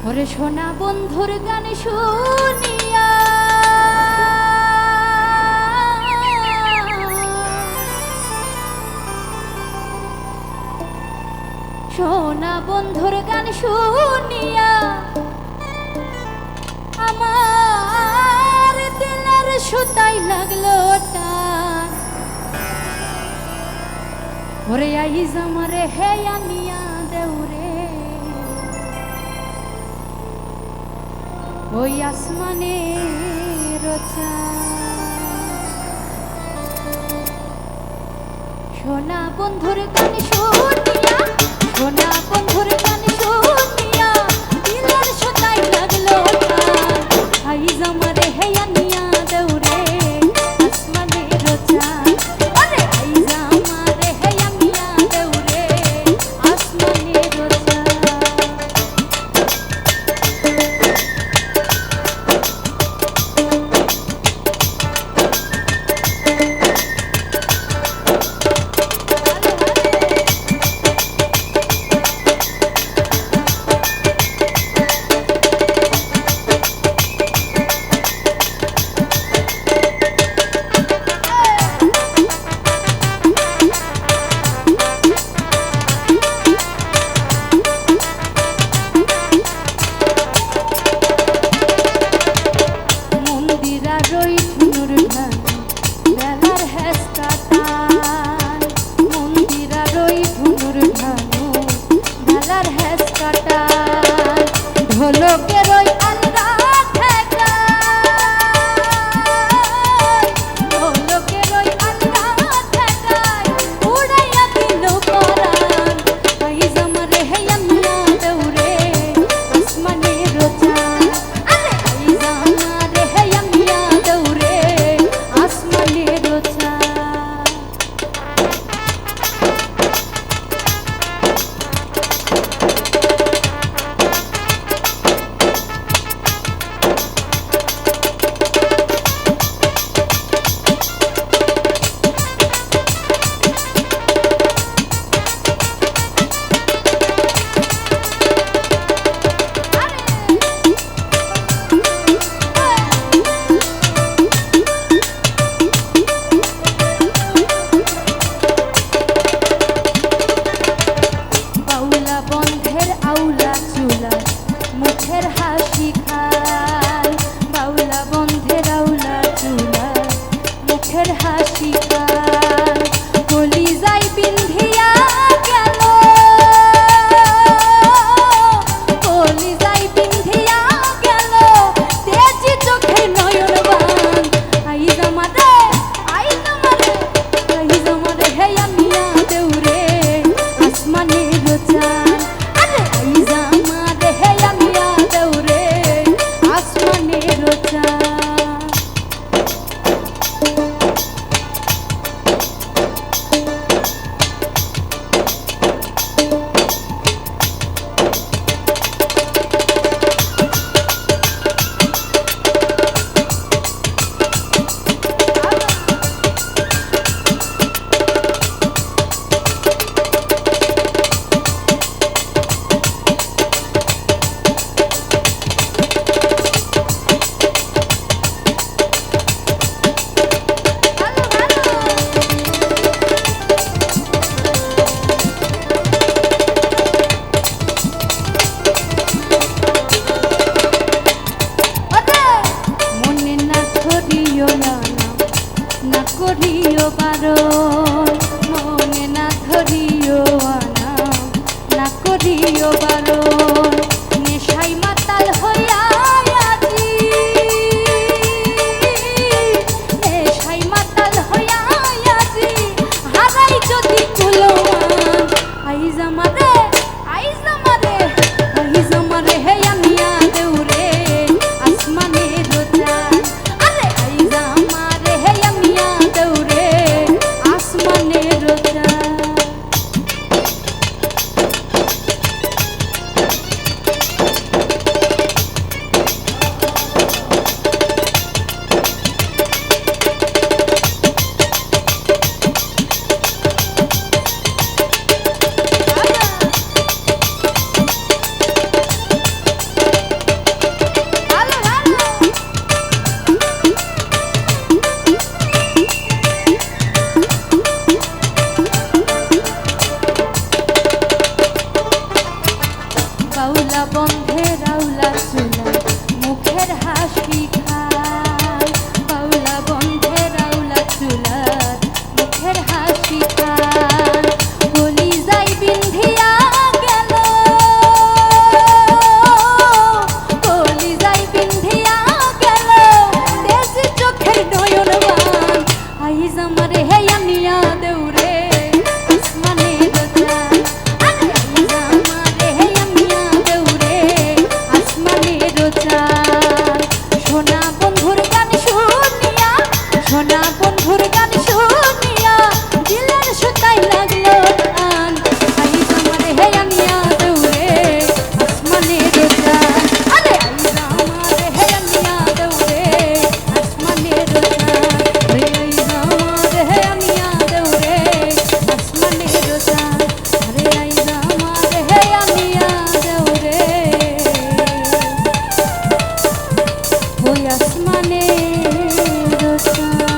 ওরে সোনা বন্ধুর গান শুনিয়া সোনা বন্ধুর গান শুনিয়া আমার দিলের সুতাই লাগলো টান। ওরে আইজ আমারে হে আনিয়া দেউরে ওই আসমানের সোনা বন্ধুর গান শুনিয়া সোনা বন্ধুর গান শুনিয়া দিলের সুতাই লাগলো টান। আইজ আমারে হে আনিয়া দেউরে আসমানের চাঁদ। আরে আইজ আমারে হে আনিয়া দেউরে আসমানের চাঁদ। ঢোলকের ওই আলগা ঠেকায় ঢোলকের ওই আলগা ঠেকায় উড়াইয়া দিল পরাণ। আইজ আমারে হে আনিয়া দেউরে আসমানের চাঁদ। আরে আইজ আমারে হে আনিয়া দেউরে আসমানের চাঁদ। বন্ধের আউলা চুলা মুখের হাসি খায় বাউলা বন্ধের আউলা চুলা মুখের হাসি খায়। কলি যাই বিন্ধিয়া গেল কলি যাই বিন্ধিয়া গেল তেজি চোখে নয়ন বান। আইজ আমারে আইজ আমারে আইজ আমারে হে আনিয়া দেউরে আসমানের চাঁদ। আরে আইজ আমারে হে আনিয়া দেউরে আসমানের চাঁদ। না করিও বারণ মনে না ধরিও আনা না করিও বারণ। নেশাই মাতাল হইয়া আজি নেশাই মাতাল হইয়া আজি হারাই যদি কুলমান। আইজ আমারে আইজ আমারে আইজ আমারে হে আনিয়া দেউরে আসমানের চাঁদ। আরে আইজ আমারে হে আনিয়া দেউরে ওই আসমানের চাঁদ।